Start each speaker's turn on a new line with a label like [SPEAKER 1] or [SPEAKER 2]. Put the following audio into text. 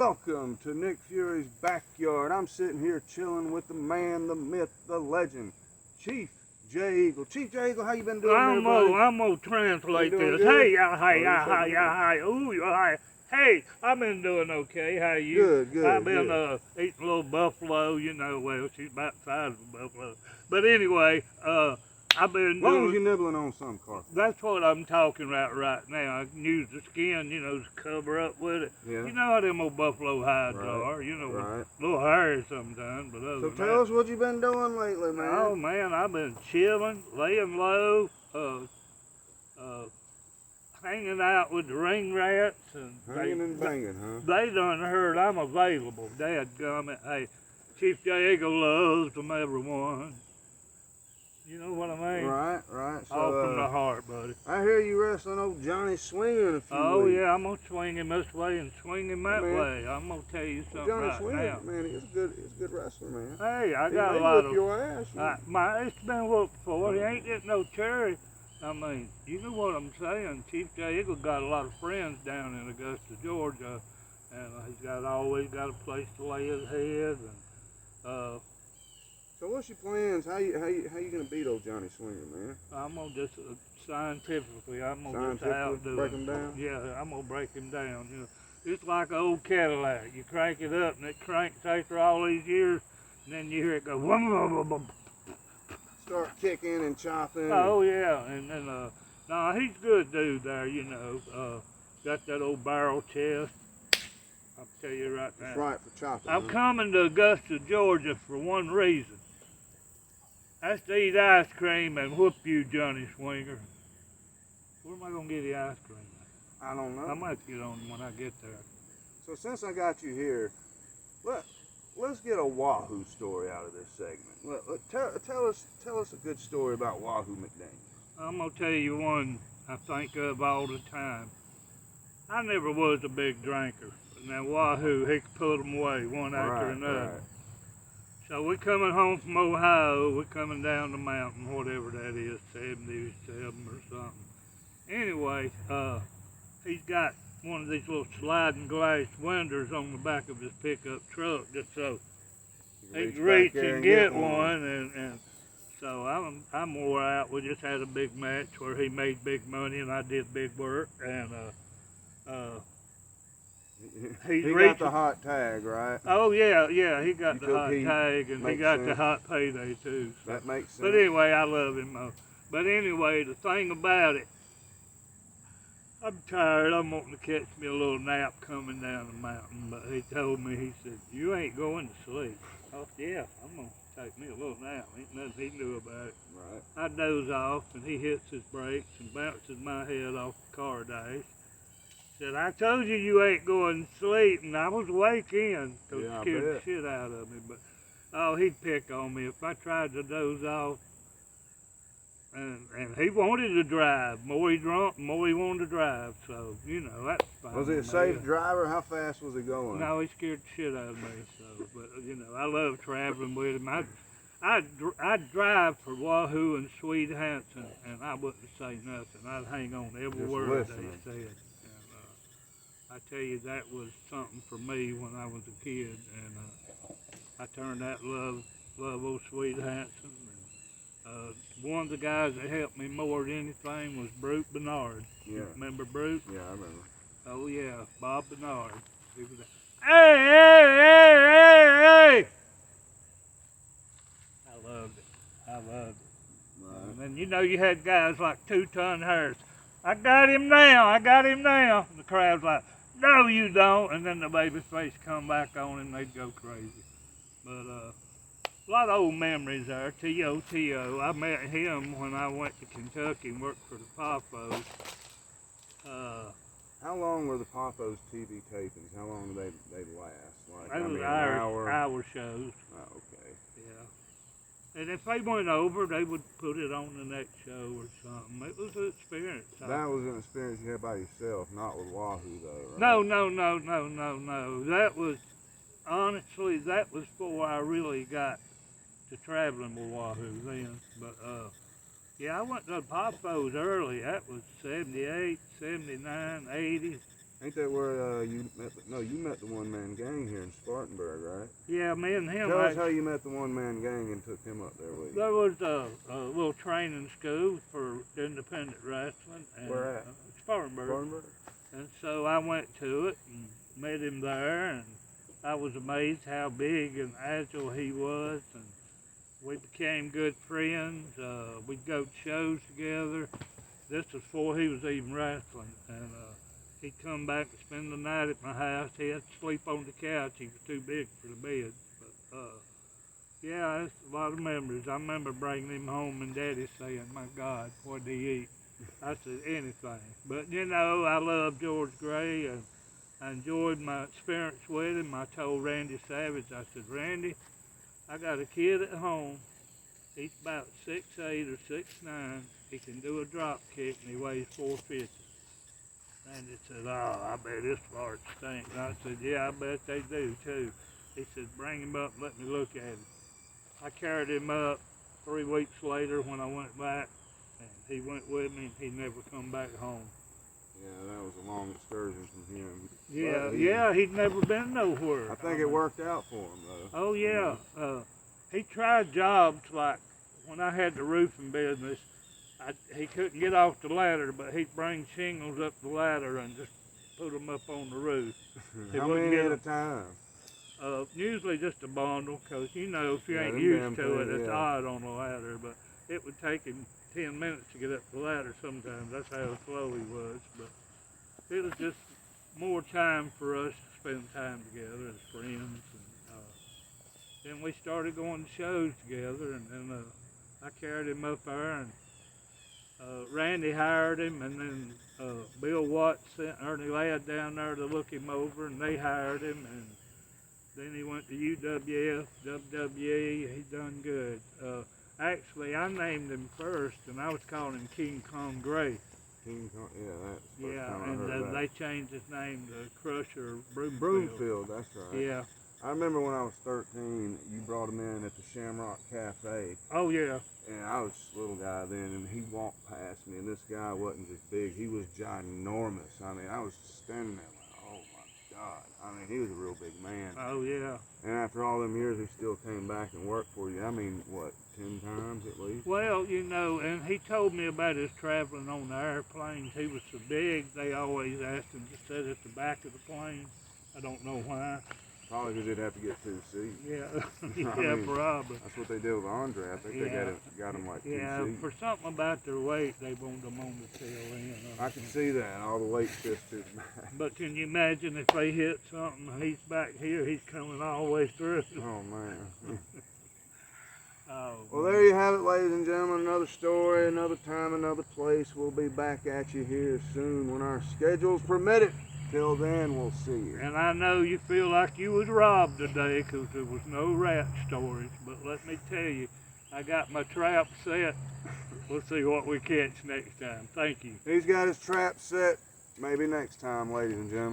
[SPEAKER 1] Welcome to Nick Fury's backyard. I'm sitting here chilling with the man, the myth, the legend, Chief J Eagle. Chief J Eagle, how you been doing there, buddy?
[SPEAKER 2] I'm gonna translate
[SPEAKER 1] doing
[SPEAKER 2] this.
[SPEAKER 1] good?
[SPEAKER 2] Hey, Hey, I've been doing okay. How you?
[SPEAKER 1] Good,
[SPEAKER 2] I've been
[SPEAKER 1] good.
[SPEAKER 2] eating a little buffalo. Well, she's about the size of a buffalo. But anyway, I've been
[SPEAKER 1] As long as
[SPEAKER 2] doing.
[SPEAKER 1] you're nibbling on some carcass.
[SPEAKER 2] That's what I'm talking about right now. I can use the skin, to cover up with it.
[SPEAKER 1] Yeah.
[SPEAKER 2] You know how them old buffalo hides
[SPEAKER 1] Right,
[SPEAKER 2] are.
[SPEAKER 1] right.
[SPEAKER 2] A little hairy sometimes, but other
[SPEAKER 1] So
[SPEAKER 2] than
[SPEAKER 1] tell
[SPEAKER 2] that.
[SPEAKER 1] us what you've been doing lately, man.
[SPEAKER 2] Oh man, I've been chilling, laying low, hanging out with the ring rats, and
[SPEAKER 1] Hanging and banging, huh?
[SPEAKER 2] they done heard I'm available. Dadgummit, hey, Chief J Eagle loves them everyone. You know what I mean?
[SPEAKER 1] Right, right. So,
[SPEAKER 2] All from the heart, buddy.
[SPEAKER 1] I hear you wrestling old Johnny Swinger in a few
[SPEAKER 2] Oh
[SPEAKER 1] weeks.
[SPEAKER 2] yeah, I'm gonna swing him this way and swing him that
[SPEAKER 1] Man.
[SPEAKER 2] way. I'm gonna tell you something
[SPEAKER 1] Johnny
[SPEAKER 2] right
[SPEAKER 1] Swinger,
[SPEAKER 2] now.
[SPEAKER 1] man, he's a good wrestler, man.
[SPEAKER 2] Hey, I
[SPEAKER 1] He
[SPEAKER 2] got
[SPEAKER 1] may
[SPEAKER 2] a lot
[SPEAKER 1] whip
[SPEAKER 2] of.
[SPEAKER 1] your ass.
[SPEAKER 2] It's been whooped for. He ain't getting no cherry. I mean, you know what I'm saying. Chief J Eagle got a lot of friends down in Augusta, Georgia, and he's always got a place to lay his head. And
[SPEAKER 1] So what's your plans? How you gonna beat old Johnny Swinger, man?
[SPEAKER 2] I'm gonna just scientifically, I'm gonna just outdo
[SPEAKER 1] break
[SPEAKER 2] him.
[SPEAKER 1] him down?
[SPEAKER 2] Yeah, I'm gonna break him down. It's like an old Cadillac. You crank it up, and it cranks after all these years, and then you hear it go. Wum, wum, wum, wum.
[SPEAKER 1] Start kicking and chopping.
[SPEAKER 2] Oh yeah, and then he's a good dude there. Got that old barrel chest. I'll tell you right now.
[SPEAKER 1] That's right for chopping.
[SPEAKER 2] I'm coming to Augusta, Georgia for one reason. That's to eat ice cream and whoop you, Johnny Swinger. Where am I gonna get the ice cream at?
[SPEAKER 1] I don't know.
[SPEAKER 2] I might get on when I get there.
[SPEAKER 1] So since I got you here, let's get a Wahoo story out of this segment. Tell us a good story about Wahoo McDaniel.
[SPEAKER 2] I'm gonna tell you one I think of all the time. I never was a big drinker. Now Wahoo, he could put them away one after another.
[SPEAKER 1] Right.
[SPEAKER 2] So we're coming home from Ohio, we're coming down the mountain, whatever that is, 77 or something. Anyway, he's got one of these little sliding glass windows on the back of his pickup truck just so he can reach and get one. And so I'm wore out. We just had a big match where he made big money and I did big work. And
[SPEAKER 1] he got the hot tag, right?
[SPEAKER 2] Oh yeah, he got the hot tag and he got the hot payday too. So.
[SPEAKER 1] That makes sense.
[SPEAKER 2] But anyway, I love him. But anyway, the thing about it, I'm tired. I'm wanting to catch me a little nap coming down the mountain. But he told me, he said, "You ain't going to sleep." I said, "Yeah, I'm gonna take me a little nap. Ain't nothing he knew about it."
[SPEAKER 1] Right.
[SPEAKER 2] I doze off and he hits his brakes and bounces my head off the car dash. Said, "I told you you ain't going to sleep," and I was awake in, so it scared the shit out of me. But he'd pick on me if I tried to doze off. And he wanted to drive. More he drunk, more he wanted to drive. So that's fine.
[SPEAKER 1] Was he a safe driver? How fast was he going?
[SPEAKER 2] No, he scared the shit out of me. So, but I love traveling with him. I'd drive for Wahoo and Swede Hansen, and I wouldn't say nothing. I'd hang on every word they said. I tell you, that was something for me when I was a kid, and I turned that love old Swede Hansen. One of the guys that helped me more than anything was Brute Bernard.
[SPEAKER 1] Yeah.
[SPEAKER 2] You remember Brute?
[SPEAKER 1] Yeah, I remember.
[SPEAKER 2] Oh yeah, Bob Bernard. He was hey! I loved it.
[SPEAKER 1] Right.
[SPEAKER 2] And then you had guys like 2 Ton Harris. I got him now. And the crowd's like, "No, you don't." And then the baby face come back on him, they'd go crazy. But a lot of old memories there. T.O. I met him when I went to Kentucky and worked for the Poffos.
[SPEAKER 1] How long were the Poffos TV tapings? How long did they last?
[SPEAKER 2] They was
[SPEAKER 1] an hour?
[SPEAKER 2] hour shows.
[SPEAKER 1] Oh, okay.
[SPEAKER 2] Yeah. And if they went over, they would put it on the next show or something. It was an experience.
[SPEAKER 1] That was an experience you had by yourself, not with Wahoo, though, right?
[SPEAKER 2] No. Honestly, that was before I really got to traveling with Wahoo then. But, I went to the Poffos early. That was 78, 79, 80.
[SPEAKER 1] Ain't that where you met? You met the one-man gang here in Spartanburg, right?
[SPEAKER 2] Yeah, me and him.
[SPEAKER 1] Tell us how you met the one-man gang and took him up there with you.
[SPEAKER 2] There was a little training school for independent wrestling. And,
[SPEAKER 1] Where at?
[SPEAKER 2] Spartanburg.
[SPEAKER 1] Spartanburg?
[SPEAKER 2] And so I went to it and met him there, and I was amazed how big and agile he was, and we became good friends. We'd go to shows together. This was before he was even wrestling, and he'd come back and spend the night at my house. He had to sleep on the couch. He was too big for the bed. But yeah, it's a lot of memories. I remember bringing him home and Daddy saying, "My God, what did he eat?" I said, "Anything." But you know, I love George Gray, and I enjoyed my experience with him. I told Randy Savage, I said, "Randy, I got a kid at home. He's about 6'8" or 6'9". He can do a drop kick, and he weighs 450. Randy said, "Oh, I bet his farts stink." And I said, "Yeah, I bet they do too." He said, "Bring him up and let me look at him." I carried him up 3 weeks later when I went back, and he went with me, and he never come back home.
[SPEAKER 1] Yeah, that was a long excursion from him.
[SPEAKER 2] Yeah, he'd never been nowhere.
[SPEAKER 1] I think it worked out for him, though.
[SPEAKER 2] Oh, yeah. He tried jobs like when I had the roofing business. He couldn't get off the ladder, but he'd bring shingles up the ladder and just put them up on the roof.
[SPEAKER 1] How many at a time?
[SPEAKER 2] Usually just a bundle, because, you know, if you
[SPEAKER 1] Yeah,
[SPEAKER 2] ain't
[SPEAKER 1] them
[SPEAKER 2] used
[SPEAKER 1] damn
[SPEAKER 2] to
[SPEAKER 1] things,
[SPEAKER 2] it, it's
[SPEAKER 1] yeah.
[SPEAKER 2] odd on the ladder. But it would take him 10 minutes to get up the ladder sometimes. That's how slow he was. But it was just more time for us to spend time together as friends. And then we started going to shows together, and then I carried him up there, and Randy hired him, and then Bill Watts sent Ernie Ladd down there to look him over, and they hired him, and then he went to UWF, WWE. He done good. Actually, I named him first, and I was calling him King Kong Gray.
[SPEAKER 1] King Kong, yeah, that's the first
[SPEAKER 2] Yeah,
[SPEAKER 1] time I
[SPEAKER 2] and
[SPEAKER 1] heard that.
[SPEAKER 2] they changed his name to Crusher Broomfield.
[SPEAKER 1] Broomfield, that's right.
[SPEAKER 2] Yeah.
[SPEAKER 1] I remember when I was 13, you brought him in at the Shamrock Cafe,
[SPEAKER 2] Oh, yeah.
[SPEAKER 1] and I was a little guy then, and he walked past me, and this guy wasn't just big, he was ginormous. I mean, I was standing there like, oh my God. I mean, he was a real big man.
[SPEAKER 2] Oh, yeah.
[SPEAKER 1] And after all them years, he still came back and worked for you. I mean, what, 10 times at least?
[SPEAKER 2] Well, you know, and he told me about his traveling on the airplanes. He was so big, they always asked him to sit at the back of the plane. I don't know why.
[SPEAKER 1] Probably because they'd have to get 2 seats.
[SPEAKER 2] Yeah,
[SPEAKER 1] I
[SPEAKER 2] yeah,
[SPEAKER 1] mean,
[SPEAKER 2] probably.
[SPEAKER 1] That's what they did with Andre. I think they got him like 2
[SPEAKER 2] Yeah,
[SPEAKER 1] seats.
[SPEAKER 2] for something about their weight, they wanted them on the tail end.
[SPEAKER 1] I can see that, all the weight shifts to his back.
[SPEAKER 2] But can you imagine if they hit something, he's back here, he's coming all the way through.
[SPEAKER 1] Oh, man.
[SPEAKER 2] Oh,
[SPEAKER 1] Well, there you have it, ladies and gentlemen. Another story, another time, another place. We'll be back at you here soon when our schedules permit it. Till then, we'll see you.
[SPEAKER 2] And I know you feel like you was robbed today because there was no rat stories. But let me tell you, I got my trap set. We'll see what we catch next time. Thank you.
[SPEAKER 1] He's got his trap set. Maybe next time, ladies and gentlemen.